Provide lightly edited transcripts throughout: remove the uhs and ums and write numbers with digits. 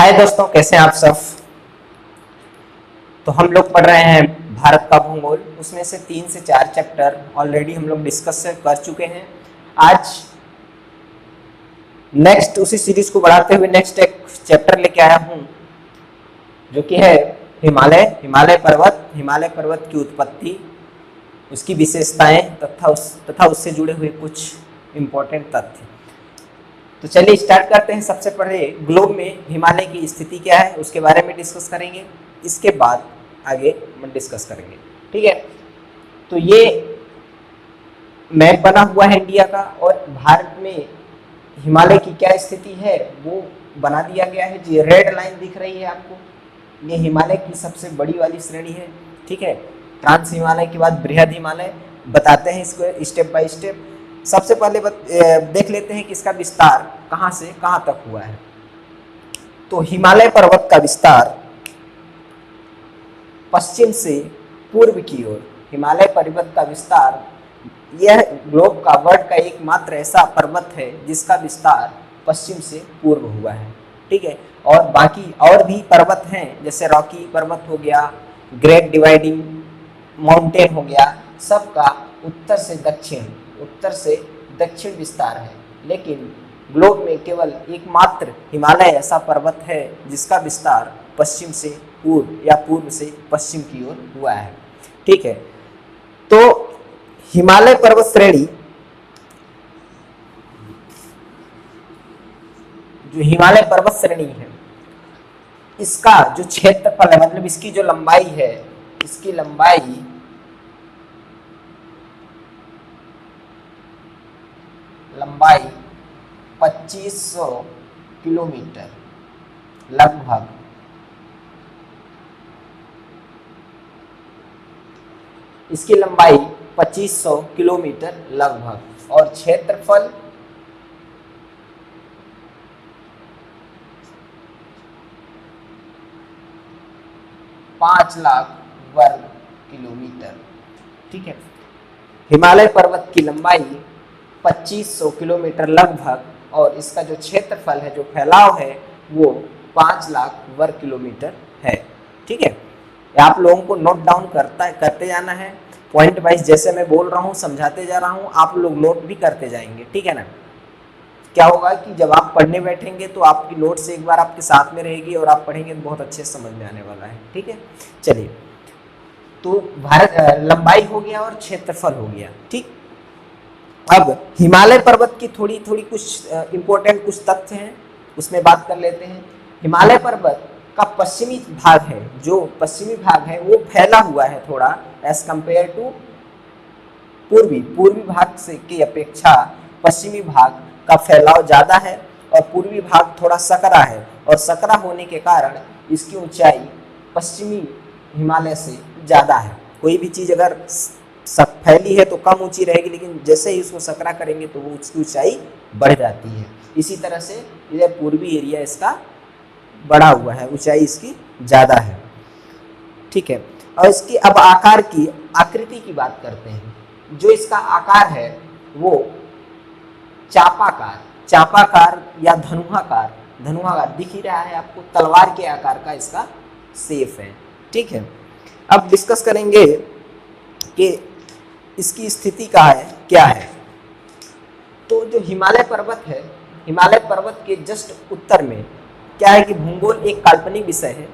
हाय दोस्तों, कैसे हैं आप सब। तो हम लोग पढ़ रहे हैं भारत का भूगोल। उसमें से 3 से 4 चैप्टर ऑलरेडी हम लोग डिस्कस कर चुके हैं। आज नेक्स्ट उसी सीरीज को बढ़ाते हुए नेक्स्ट एक चैप्टर लेके आया हूँ, जो कि है हिमालय पर्वत की उत्पत्ति, उसकी विशेषताएं तथा उससे जुड़े हुए कुछ इम्पोर्टेंट तथ्य। तो चलिए स्टार्ट करते हैं। सबसे पहले ग्लोब में हिमालय की स्थिति क्या है उसके बारे में डिस्कस करेंगे, इसके बाद आगे हम डिस्कस करेंगे। ठीक है, तो ये मैप बना हुआ है इंडिया का, और भारत में हिमालय की क्या स्थिति है वो बना दिया गया है। जी रेड लाइन दिख रही है आपको, ये हिमालय की सबसे बड़ी वाली श्रेणी है। ठीक है, ट्रांस हिमालय के बाद बृहद हिमालय। बताते हैं इसको स्टेप बाय स्टेप। सबसे पहले देख लेते हैं कि इसका विस्तार कहाँ से कहाँ तक हुआ है। तो हिमालय पर्वत का विस्तार पश्चिम से पूर्व की ओर, हिमालय पर्वत का विस्तार, यह ग्लोब का वर्ल्ड का एकमात्र ऐसा पर्वत है जिसका विस्तार पश्चिम से पूर्व हुआ है। ठीक है, और बाकी और भी पर्वत हैं, जैसे रॉकी पर्वत हो गया, ग्रेट डिवाइडिंग माउंटेन हो गया, सबका उत्तर से दक्षिण विस्तार है। लेकिन ग्लोब में केवल एकमात्र हिमालय ऐसा पर्वत है जिसका विस्तार पश्चिम से पूर्व या पूर्व से पश्चिम की ओर हुआ है। ठीक है, तो हिमालय पर्वत श्रेणी, जो हिमालय पर्वत श्रेणी है, इसका जो क्षेत्रफल है, मतलब इसकी जो लंबाई है, इसकी लंबाई 2500 किलोमीटर लगभग। इसकी लंबाई 2500 किलोमीटर लगभग, और क्षेत्रफल 5 लाख वर्ग किलोमीटर। ठीक है, हिमालय पर्वत की लंबाई 2500 किलोमीटर लगभग, और इसका जो क्षेत्रफल है, जो फैलाव है, वो 5 लाख वर्ग किलोमीटर है। ठीक है, आप लोगों को नोट डाउन करते जाना है, पॉइंट वाइज जैसे मैं बोल रहा हूँ समझाते जा रहा हूँ, आप लोग नोट भी करते जाएंगे। ठीक है ना। क्या होगा कि जब आप पढ़ने बैठेंगे तो आपकी नोट्स एक बार आपके साथ में रहेगी और आप पढ़ेंगे तो बहुत अच्छे समझ में आने वाला है। ठीक है, चलिए, तो भारत लंबाई हो गया और क्षेत्रफल हो गया। ठीक, अब हिमालय पर्वत की थोड़ी कुछ इंपॉर्टेंट कुछ तथ्य हैं, उसमें बात कर लेते हैं। हिमालय पर्वत का पश्चिमी भाग है, जो पश्चिमी भाग है वो फैला हुआ है थोड़ा, एज कंपेयर टू पूर्वी भाग से की अपेक्षा पश्चिमी भाग का फैलाव ज़्यादा है, और पूर्वी भाग थोड़ा सकरा है, और सकरा होने के कारण इसकी ऊंचाई पश्चिमी हिमालय से ज़्यादा है। कोई भी चीज़ अगर फैली है तो कम ऊंची रहेगी, लेकिन जैसे ही उसको सकरा करेंगे तो वो उसकी ऊंचाई बढ़ जाती है। इसी तरह से इधर पूर्वी एरिया इसका बड़ा हुआ है, ऊंचाई इसकी ज़्यादा है। ठीक है, और इसकी अब आकृति की बात करते हैं। जो इसका आकार है वो चापाकार या धनुहाकार दिख ही रहा है आपको, तलवार के आकार का इसका शेप है। ठीक है, अब डिस्कस करेंगे कि इसकी स्थिति क्या है। तो जो हिमालय पर्वत है, हिमालय पर्वत के जस्ट उत्तर में क्या है कि भूगोल एक काल्पनिक विषय है।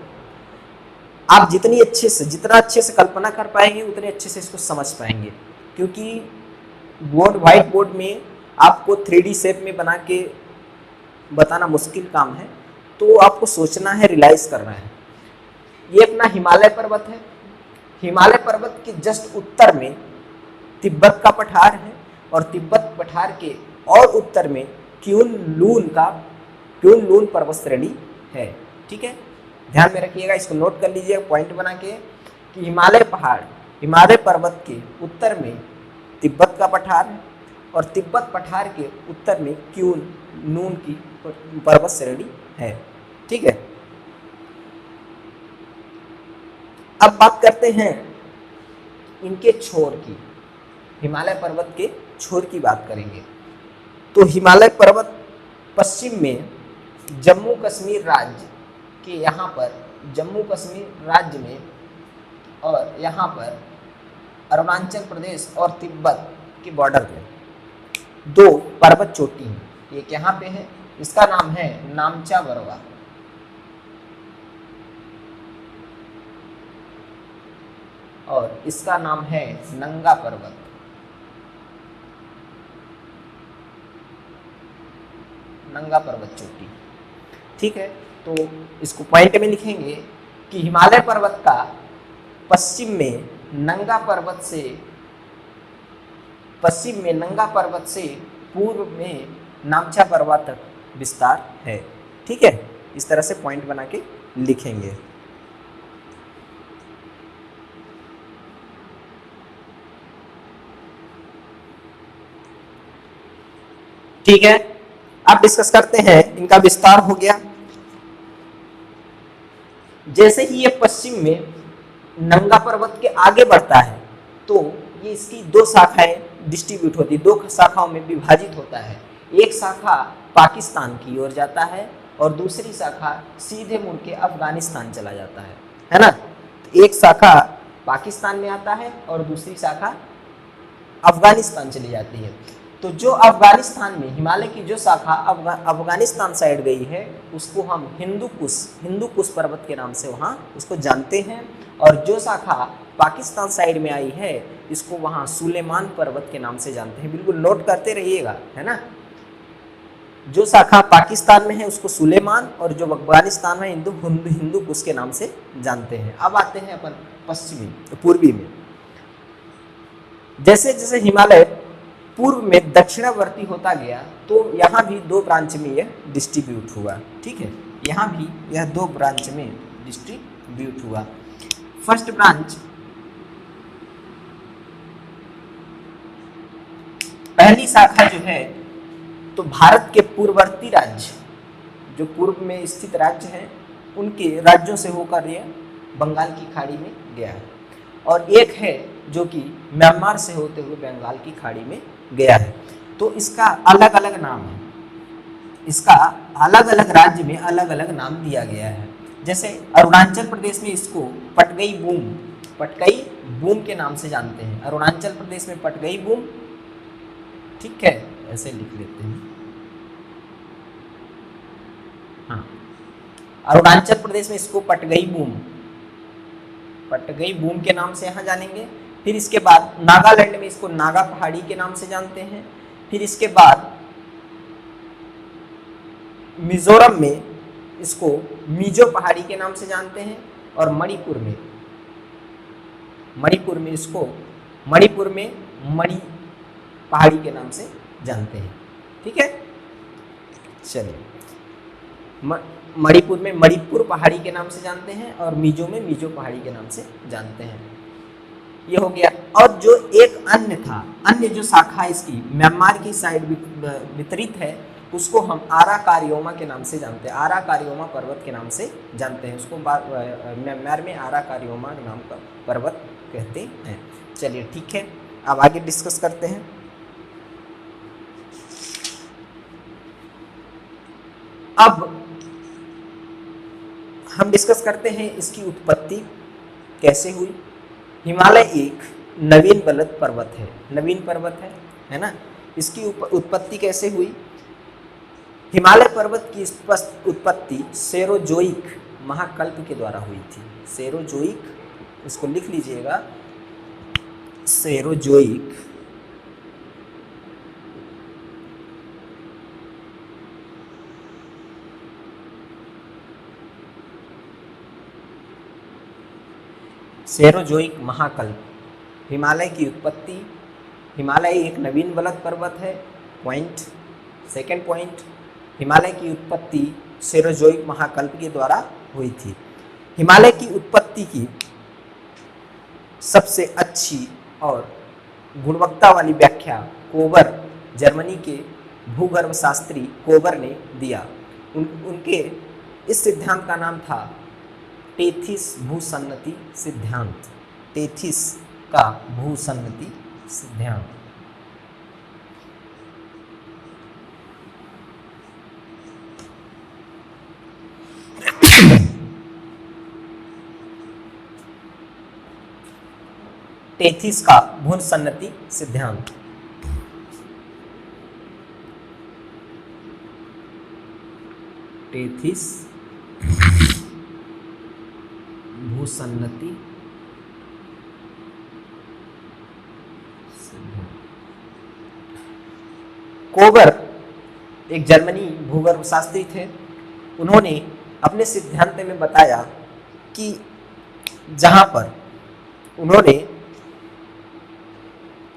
आप जितना अच्छे से कल्पना कर पाएंगे उतने अच्छे से इसको समझ पाएंगे, क्योंकि व्हाइट बोर्ड में आपको 3D शेप में बना के बताना मुश्किल काम है, तो आपको सोचना है, रियलाइज करना है। ये अपना हिमालय पर्वत है। हिमालय पर्वत के जस्ट उत्तर में तिब्बत का पठार है, और तिब्बत पठार के और उत्तर में क्यून लून पर्वत श्रेणी है। ठीक है, ध्यान में रखिएगा, इसको नोट कर लीजिए पॉइंट बना के, कि हिमालय पर्वत के उत्तर में तिब्बत का पठार है, और तिब्बत पठार के उत्तर में क्यून लून की पर्वत श्रेणी है। ठीक है, अब बात करते हैं इनके छोर की, हिमालय पर्वत के छोर की बात करेंगे। तो हिमालय पर्वत पश्चिम में जम्मू कश्मीर राज्य कि यहाँ पर जम्मू कश्मीर राज्य में और यहाँ पर अरुणाचल प्रदेश और तिब्बत के बॉर्डर पे दो पर्वत चोटी हैं। एक यहाँ पे है, इसका नाम है नामचा बरवा, और इसका नाम है नंगा पर्वत। नंगा पर्वत चोटी, ठीक है। तो इसको पॉइंट में लिखेंगे कि हिमालय पर्वत का पश्चिम में नंगा पर्वत से पूर्व में नामचा पर्वत तक विस्तार है, ठीक है। इस तरह से पॉइंट बना के लिखेंगे। ठीक है, अब डिस्कस करते हैं, इनका विस्तार हो गया। जैसे ही ये पश्चिम में नंगा पर्वत के आगे बढ़ता है तो ये इसकी दो शाखाएं डिस्ट्रीब्यूट होती है, दो शाखाओं में विभाजित होता है। एक शाखा पाकिस्तान की ओर जाता है और दूसरी शाखा सीधे मुड़ के अफगानिस्तान चला जाता है ना। तो एक शाखा पाकिस्तान में आता है और दूसरी शाखा अफगानिस्तान चली जाती है। तो जो अफगानिस्तान में हिमालय की जो शाखा अफगानिस्तान साइड गई है उसको हम हिंदू कुश पर्वत के नाम से वहाँ उसको जानते हैं, और जो शाखा पाकिस्तान साइड में आई है इसको वहाँ सुलेमान पर्वत के नाम से जानते हैं। बिल्कुल नोट करते रहिएगा, है ना। जो शाखा पाकिस्तान में है उसको सुलेमान, और जो अफगानिस्तान में हिंदू कुश के नाम से जानते हैं। अब आते हैं अपन पश्चिमी पूर्वी में। जैसे जैसे हिमालय पूर्व में दक्षिणावर्ती होता गया तो यहाँ भी दो ब्रांच में यह डिस्ट्रीब्यूट हुआ, ठीक है। यहाँ भी यह दो ब्रांच में डिस्ट्रीब्यूट हुआ। फर्स्ट ब्रांच, पहली शाखा जो है तो भारत के पूर्ववर्ती राज्य, जो पूर्व में स्थित राज्य हैं उनके राज्यों से होकर यह बंगाल की खाड़ी में गया है, और एक है जो कि म्यांमार से होते हुए बंगाल की खाड़ी में गया है। तो इसका अलग अलग नाम है, इसका अलग अलग राज्य में अलग अलग नाम दिया गया है। जैसे अरुणाचल प्रदेश में इसको पटगई बूम के नाम से जानते हैं। अरुणाचल प्रदेश में पटगई बूम, ठीक है, ऐसे लिख लेते हैं। हाँ, अरुणाचल प्रदेश में इसको पटगई बूम के नाम से यहाँ जानेंगे। फिर इसके बाद नागालैंड में इसको नागा पहाड़ी के नाम से जानते हैं। फिर इसके बाद मिजोरम में इसको मिजो पहाड़ी के नाम से जानते हैं, और मणिपुर में इसको मणि पहाड़ी के नाम से जानते हैं, ठीक है। चलिए, मणिपुर में मणिपुर पहाड़ी के नाम से जानते हैं और मिजो में मिजो पहाड़ी के नाम से जानते हैं। ये हो गया। और जो एक अन्य जो शाखा इसकी म्यांमार की साइड वितरित है उसको हम आरा कारियोमा के नाम से जानते हैं। आरा कारियोमा पर्वत के नाम से जानते हैं उसको। म्यांमार में आरा कारियोमा नाम का पर्वत कहते हैं। चलिए, ठीक है, अब आगे डिस्कस करते हैं। अब हम डिस्कस करते हैं इसकी उत्पत्ति कैसे हुई। हिमालय एक नवीन पर्वत है ना। इसकी उत्पत्ति कैसे हुई? हिमालय पर्वत की उत्पत्ति सेरोजोइक महाकल्प के द्वारा हुई थी। सेरोजोइक, इसको लिख लीजिएगा, सेरोजोइक महाकल्प। हिमालय की उत्पत्ति, हिमालय एक नवीन पर्वत है। सेकेंड पॉइंट, हिमालय की उत्पत्ति सेरोजोइक महाकल्प के द्वारा हुई थी। हिमालय की उत्पत्ति की सबसे अच्छी और गुणवत्ता वाली व्याख्या कोबर, जर्मनी के भूगर्भ शास्त्री कोबर ने दिया। उनके इस सिद्धांत का नाम था टेथिस भूसन्नति सिद्धांत। टेथिस का भूसन्नति सिद्धांत। टेथिस का भूसन्नति सिद्धांत। टेथिस भूसन्नति सिद्धांत। कोबर एक जर्मनी भूगर्भशास्त्री थे। उन्होंने अपने सिद्धांत में बताया कि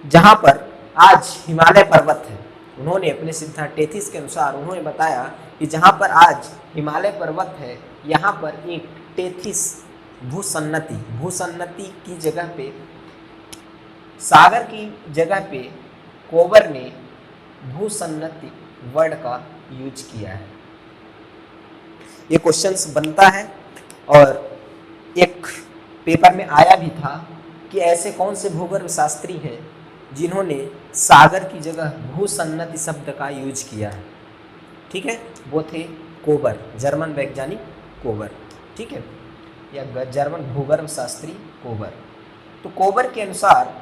जहां पर आज हिमालय पर्वत है, उन्होंने अपने सिद्धांत टेथिस के अनुसार उन्होंने बताया कि जहां पर आज हिमालय पर्वत है, यहाँ पर एक टेथिस भूसन्नति की जगह पे, सागर की जगह पे कोबर ने भूसन्नति वर्ड का यूज किया है। ये क्वेश्चंस बनता है और एक पेपर में आया भी था कि ऐसे कौन से भूगर्भ शास्त्री हैं जिन्होंने सागर की जगह भूसन्नति शब्द का यूज किया है। ठीक है, वो थे कोबर, जर्मन वैज्ञानिक कोबर। ठीक है, या जर्मन भूगर्भ शास्त्री कोबर। तो कोबर के अनुसार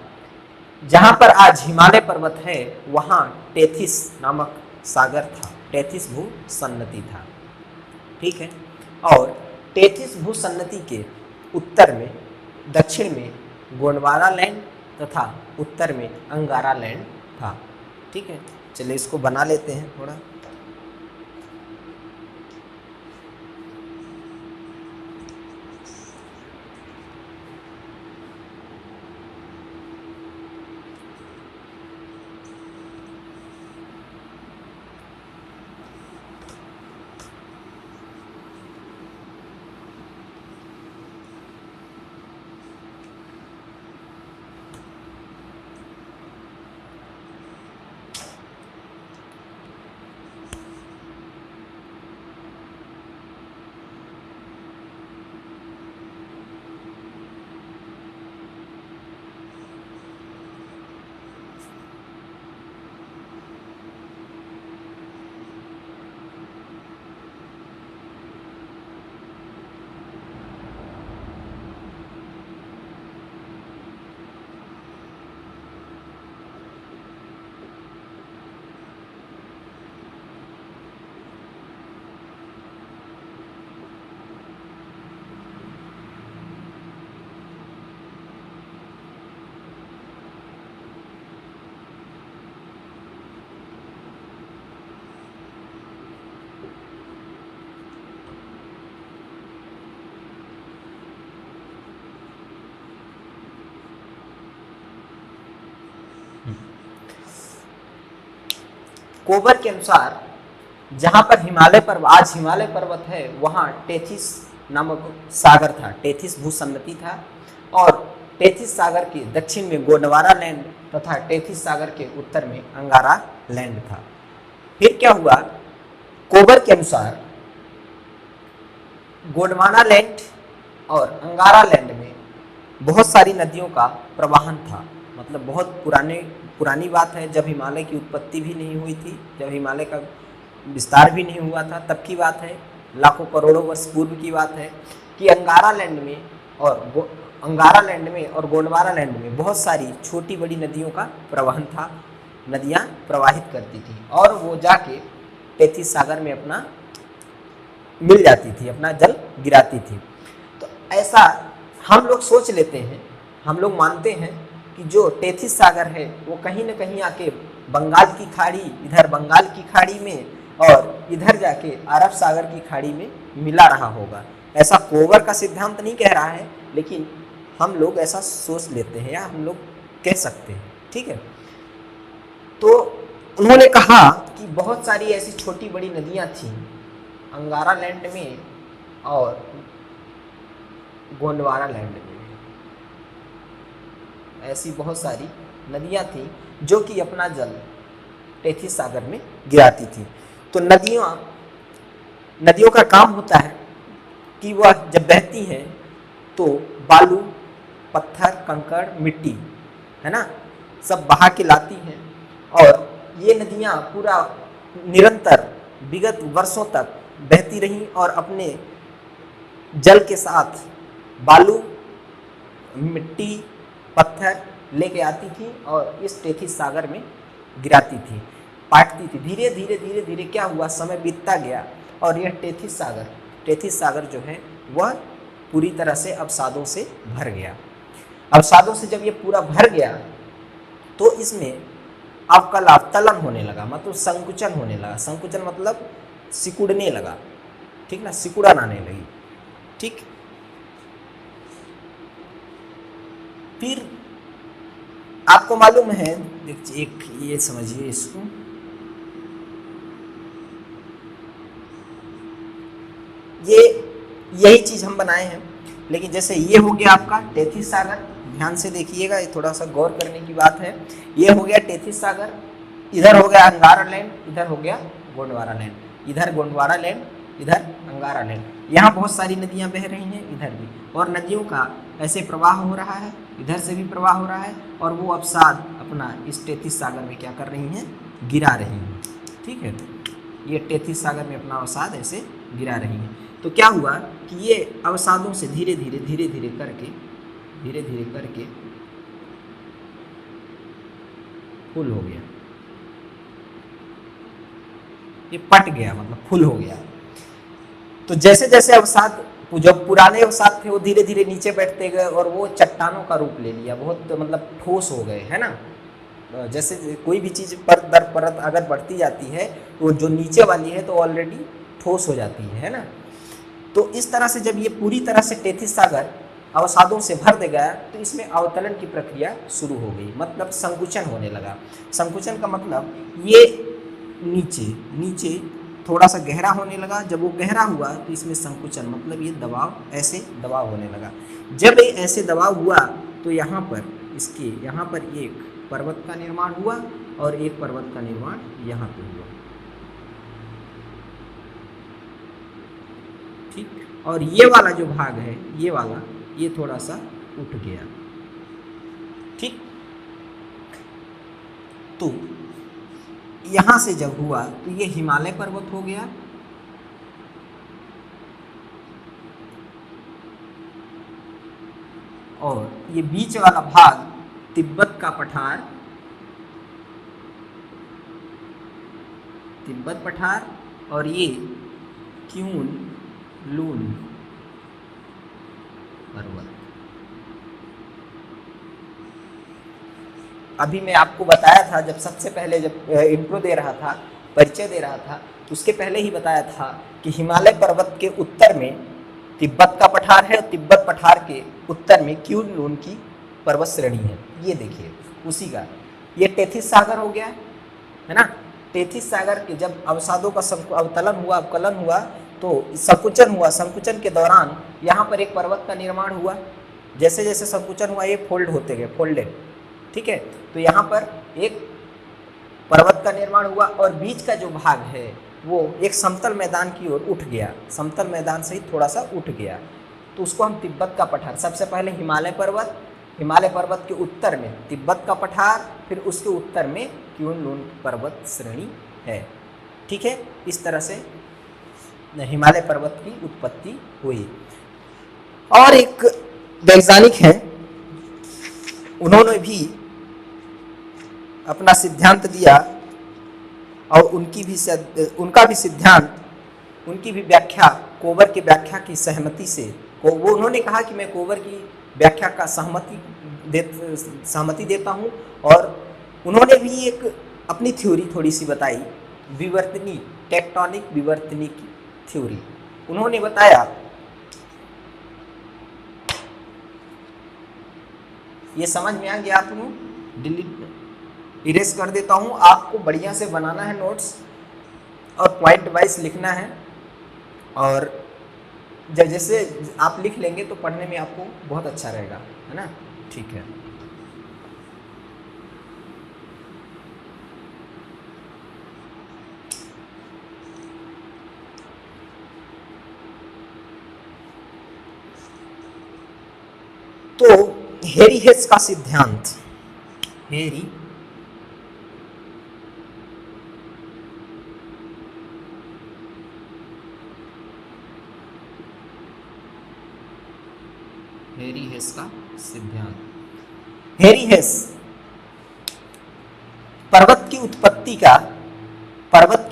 जहां पर आज हिमालय पर्वत है वहां टेथिस नामक सागर था, टेथिस भूसन्नति था। ठीक है, और टेथिस भूसन्नति के उत्तर में, दक्षिण में गोंडवाना लैंड तथा उत्तर में अंगारा लैंड था। ठीक है, चलिए इसको बना लेते हैं थोड़ा। कोबर के अनुसार जहां पर आज हिमालय पर्वत है वहां टेथिस नामक सागर था, टेथिस भूसन्नति था। और टेथिस सागर के दक्षिण में गोंडवाना लैंड तथा टेथिस सागर के उत्तर में अंगारा लैंड था। फिर क्या हुआ, कोबर के अनुसार गोंडवाना लैंड और अंगारा लैंड में बहुत सारी नदियों का प्रवाहन था। मतलब बहुत पुरानी बात है, जब हिमालय की उत्पत्ति भी नहीं हुई थी, जब हिमालय का विस्तार भी नहीं हुआ था, तब की बात है, लाखों करोड़ों वर्ष पूर्व की बात है कि अंगारा लैंड में और गोंडवाना लैंड में बहुत सारी छोटी बड़ी नदियों का प्रवाहन था। नदियां प्रवाहित करती थी और वो जाके टेथिस सागर में अपना मिल जाती थी, अपना जल गिराती थी। तो ऐसा हम लोग सोच लेते हैं, हम लोग मानते हैं कि जो टेथिस सागर है वो कहीं न कहीं आके बंगाल की खाड़ी, इधर बंगाल की खाड़ी में और इधर जाके अरब सागर की खाड़ी में मिला रहा होगा। ऐसा कोबर का सिद्धांत नहीं कह रहा है, लेकिन हम लोग ऐसा सोच लेते हैं या हम लोग कह सकते हैं। ठीक है, तो उन्होंने कहा कि बहुत सारी ऐसी छोटी बड़ी नदियां थीं अंगारा लैंड में और गोंडवाना लैंड में। ऐसी बहुत सारी नदियां थीं जो कि अपना जल टेथिस सागर में गिराती थी। तो नदियों का काम होता है कि वह जब बहती हैं तो बालू, पत्थर, कंकड़, मिट्टी, है ना, सब बहा के लाती हैं। और ये नदियां पूरा निरंतर विगत वर्षों तक बहती रहीं और अपने जल के साथ बालू, मिट्टी, पत्थर लेके आती थी और इस टेथिस सागर में गिराती थी, पाटती थी। धीरे धीरे धीरे धीरे क्या हुआ, समय बीतता गया और यह टेथिस सागर जो है वह पूरी तरह से अवसादों से भर गया। अवसादों से जब ये पूरा भर गया तो इसमें अवकलाव होने लगा, मतलब संकुचन होने लगा। संकुचन मतलब सिकुड़ने लगा, ठीक ना, सिकुड़न आने लगी, ठीक। फिर आपको मालूम है, एक ये समझिए इसको, ये यही चीज हम बनाए हैं। लेकिन जैसे ये हो गया आपका टेथिस सागर, ध्यान से देखिएगा, ये थोड़ा सा गौर करने की बात है। ये हो गया टेथिस सागर, इधर हो गया अंगारा लैंड, इधर हो गया गोंडवाना लैंड, इधर गोंडवाना लैंड, इधर अंगारा लैंड। यहाँ बहुत सारी नदियाँ बह रही हैं, इधर भी, और नदियों का ऐसे प्रवाह हो रहा है, इधर से भी प्रवाह हो रहा है, और वो अवसाद अपना इस टेथिस सागर में क्या कर रही हैं, गिरा रही हैं, ठीक है। ये टेथिस सागर में अपना अवसाद ऐसे गिरा रही हैं। तो क्या हुआ कि ये अवसादों से धीरे धीरे करके फुल हो गया, ये पट गया, मतलब फुल हो गया। तो जैसे जैसे अवसाद, जो पुराने अवसाद थे वो धीरे धीरे नीचे बैठते गए और वो चट्टानों का रूप ले लिया, बहुत मतलब ठोस हो गए, है ना। जैसे कोई भी चीज़ परत दर परत अगर बढ़ती जाती है तो जो नीचे वाली है तो ऑलरेडी ठोस हो जाती है ना। तो इस तरह से जब ये पूरी तरह से टेथिस सागर अवसादों से भर दे गया तो इसमें अवतरण की प्रक्रिया शुरू हो गई, मतलब संकुचन होने लगा। संकुचन का मतलब ये नीचे थोड़ा सा गहरा होने लगा। जब वो गहरा हुआ तो इसमें संकुचन, मतलब ये दबाव, ऐसे दबाव होने लगा। जब ये ऐसे दबाव हुआ तो यहाँ पर एक पर्वत का निर्माण हुआ और एक पर्वत का निर्माण यहाँ पे हुआ, ठीक। और ये वाला जो भाग है, ये वाला, ये थोड़ा सा उठ गया, ठीक। तो यहां से जब हुआ तो ये हिमालय पर्वत हो गया, और ये बीच वाला भाग तिब्बत का पठार, और ये क्यून लून पर्वत। अभी मैं आपको बताया था, जब सबसे पहले जब इंट्रो दे रहा था, परिचय दे रहा था, उसके पहले ही बताया था कि हिमालय पर्वत के उत्तर में तिब्बत का पठार है और तिब्बत पठार के उत्तर में क्यून लून की पर्वत श्रेणी है। ये देखिए उसी का ये टेथिस सागर हो गया, है ना। टेथिस सागर के जब अवसादों का अवकलन हुआ तो संकुचन हुआ। संकुचन के दौरान यहाँ पर एक पर्वत का निर्माण हुआ। जैसे जैसे संकुचन हुआ ये फोल्ड होते गए, फोल्डेड, ठीक है। तो यहाँ पर एक पर्वत का निर्माण हुआ और बीच का जो भाग है वो एक समतल मैदान की ओर उठ गया, समतल मैदान से ही थोड़ा सा उठ गया। तो उसको हम तिब्बत का पठार, सबसे पहले हिमालय पर्वत के उत्तर में तिब्बत का पठार, फिर उसके उत्तर में क्यून लून पर्वत श्रेणी है, ठीक है। इस तरह से हिमालय पर्वत की उत्पत्ति हुई। और एक वैज्ञानिक हैं, उन्होंने भी अपना सिद्धांत दिया और उनका भी सिद्धांत, उनकी भी व्याख्या कोबर की व्याख्या की सहमति से, वो उन्होंने कहा कि मैं कोबर की व्याख्या का सहमति देता हूँ। और उन्होंने भी एक अपनी थ्योरी थोड़ी सी बताई, टेक्टोनिक विवर्तनिक थ्योरी। उन्होंने बताया, ये समझ में आ गया? आप इरेज कर देता हूँ, आपको बढ़िया से बनाना है नोट्स और पॉइंट वाइज लिखना है। और जैसे आप लिख लेंगे तो पढ़ने में आपको बहुत अच्छा रहेगा, है ना, ठीक है। तो हेरी हेस का सिद्धांत, हेरी हेस का सिद्धांत, हेरी हेस पर्वत की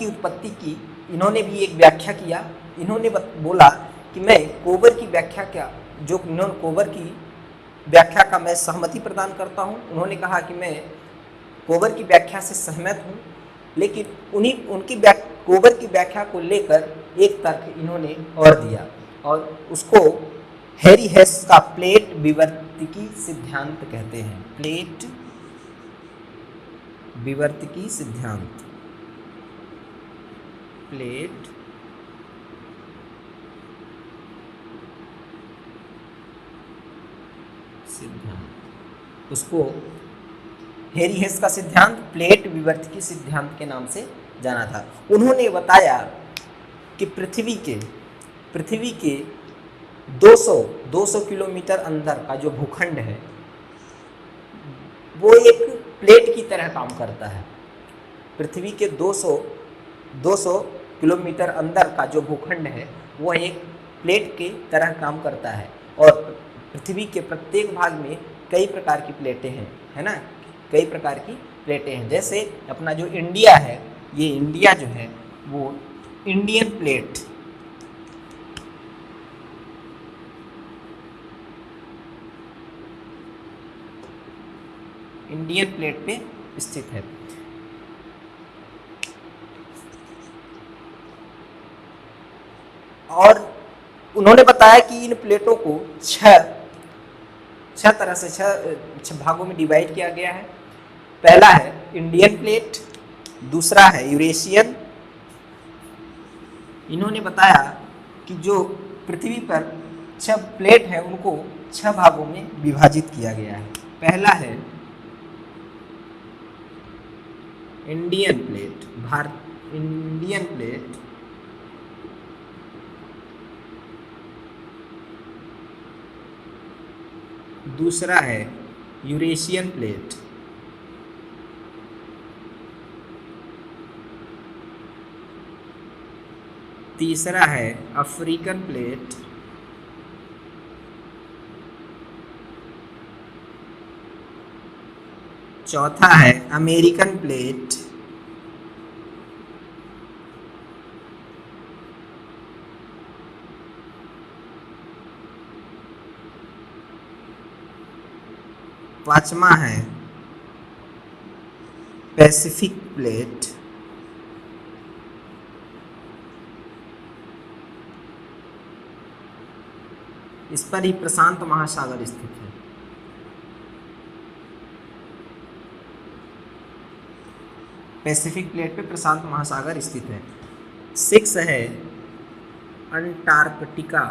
उत्पत्ति की इन्होंने भी एक व्याख्या किया। इन्होंने बोला कि मैं कोबर की व्याख्या कोबर की व्याख्या का मैं सहमति प्रदान करता हूं। उन्होंने कहा कि मैं कोबर की व्याख्या से सहमत हूं, लेकिन कोबर की व्याख्या को लेकर एक तर्क इन्होंने और दिया और उसको हेरी हेस का प्लेट विवर्तकी सिद्धांत कहते हैं। प्लेट विवर्तकी सिद्धांत, प्लेट सिद्धांत, उसको हेरी हेस का सिद्धांत प्लेट विवर्तकी सिद्धांत के नाम से जाना था। उन्होंने बताया कि पृथ्वी के 200 किलोमीटर अंदर का जो भूखंड है वो एक प्लेट की तरह काम करता है। पृथ्वी के 200 किलोमीटर अंदर का जो भूखंड है वो एक प्लेट की तरह काम करता है और पृथ्वी के प्रत्येक भाग में कई प्रकार की प्लेटें हैं, है ना, कई प्रकार की प्लेटें हैं। जैसे अपना जो इंडिया है, ये इंडिया जो है वो इंडियन प्लेट, इंडियन प्लेट पे स्थित है। और उन्होंने बताया कि इन प्लेटों को छह भागों में डिवाइड किया गया है। पहला है इंडियन प्लेट, दूसरा है यूरेशियन। इन्होंने बताया कि जो पृथ्वी पर 6 प्लेट है उनको 6 भागों में विभाजित किया गया है। पहला है इंडियन प्लेट, इंडियन प्लेट, दूसरा है यूरेशियन प्लेट, तीसरा है अफ्रीकन प्लेट, चौथा है अमेरिकन प्लेट, पांचवा है पैसिफिक प्लेट, इस पर ही प्रशांत महासागर स्थित है। पैसिफिक प्लेट पे प्रशांत महासागर स्थित है। 6 है अंटार्कटिका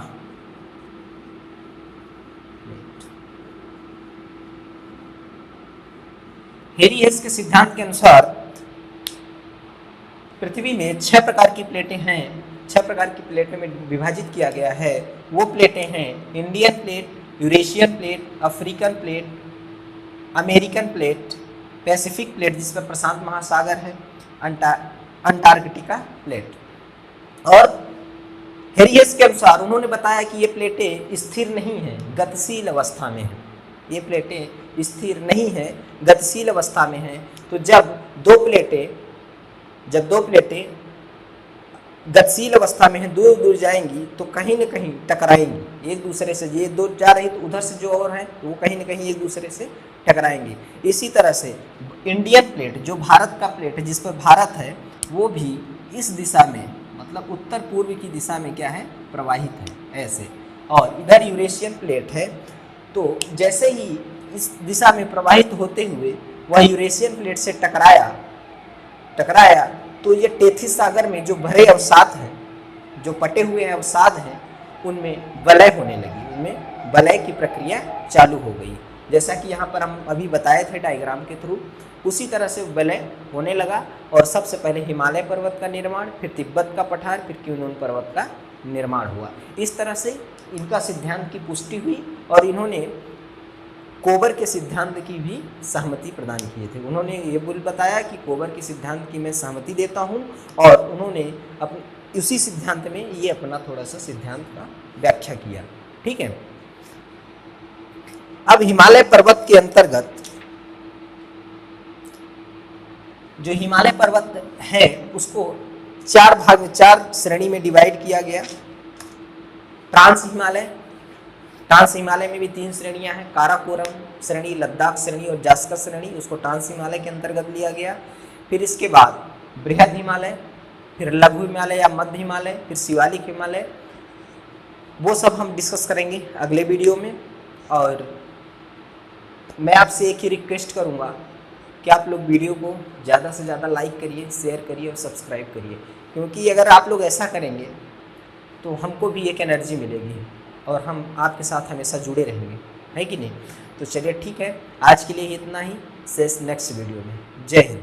प्लेट। हेरी हेस के सिद्धांत के अनुसार पृथ्वी में 6 प्रकार की प्लेटें हैं, 6 प्रकार की प्लेटों में विभाजित किया गया है। वो प्लेटें हैं Indian plate, Eurasian plate, African plate, American plate, Pacific plate जिस पर प्रशांत महासागर है, अंटार्कटिका प्लेट। और हेरी हेस के अनुसार उन्होंने बताया कि ये प्लेटें स्थिर नहीं हैं, गतिशील अवस्था में हैं। ये प्लेटें स्थिर नहीं हैं, गतिशील अवस्था में हैं। तो जब दो प्लेटें गतिशील अवस्था में हैं, दूर दूर जाएंगी तो कहीं न कहीं टकराएंगी एक दूसरे से। ये दो जा रही तो उधर से जो और है वो कहीं न कहीं एक दूसरे से टकराएंगे। इसी तरह से इंडियन प्लेट जो भारत का प्लेट है, जिस पर भारत है, वो भी इस दिशा में, मतलब उत्तर पूर्व की दिशा में क्या है, प्रवाहित है ऐसे। और इधर यूरेशियन प्लेट है, तो जैसे ही इस दिशा में प्रवाहित होते हुए वह यूरेशियन प्लेट से टकराया तो ये टेथिस सागर में जो भरे अवसाद हैं, जो पटे हुए अवसाद हैं, उनमें वलय होने लगी, उनमें वलय की प्रक्रिया चालू हो गई। जैसा कि यहाँ पर हम अभी बताए थे डायग्राम के थ्रू, उसी तरह से वलय होने लगा। और सबसे पहले हिमालय पर्वत का निर्माण, फिर तिब्बत का पठार, फिर क्यूनून पर्वत का निर्माण हुआ। इस तरह से इनका सिद्धांत की पुष्टि हुई और इन्होंने कोबर के सिद्धांत की भी सहमति प्रदान किए थे। उन्होंने ये बताया कि कोबर के सिद्धांत की मैं सहमति देता हूँ, और उन्होंने उसी सिद्धांत में ये अपना थोड़ा सा सिद्धांत का व्याख्या किया। ठीक है। अब हिमालय पर्वत के अंतर्गत जो हिमालय पर्वत है उसको 4 श्रेणी में डिवाइड किया गया। ट्रांस हिमालय में भी 3 श्रेणियां हैं, काराकोरम श्रेणी, लद्दाख श्रेणी और जास्कर श्रेणी, उसको ट्रांस हिमालय के अंतर्गत लिया गया। फिर इसके बाद बृहद हिमालय, फिर लघु हिमालय या मध्य हिमालय, फिर शिवालिक हिमालय, वो सब हम डिस्कस करेंगे अगले वीडियो में। और मैं आपसे एक ही रिक्वेस्ट करूँगा कि आप लोग वीडियो को ज़्यादा से ज़्यादा लाइक करिए, शेयर करिए और सब्सक्राइब करिए, क्योंकि अगर आप लोग ऐसा करेंगे तो हमको भी एक एनर्जी मिलेगी और हम आपके साथ हमेशा जुड़े रहेंगे, है कि नहीं। तो चलिए ठीक है, आज के लिए इतना ही, शेष नेक्स्ट वीडियो में। जय हिंद।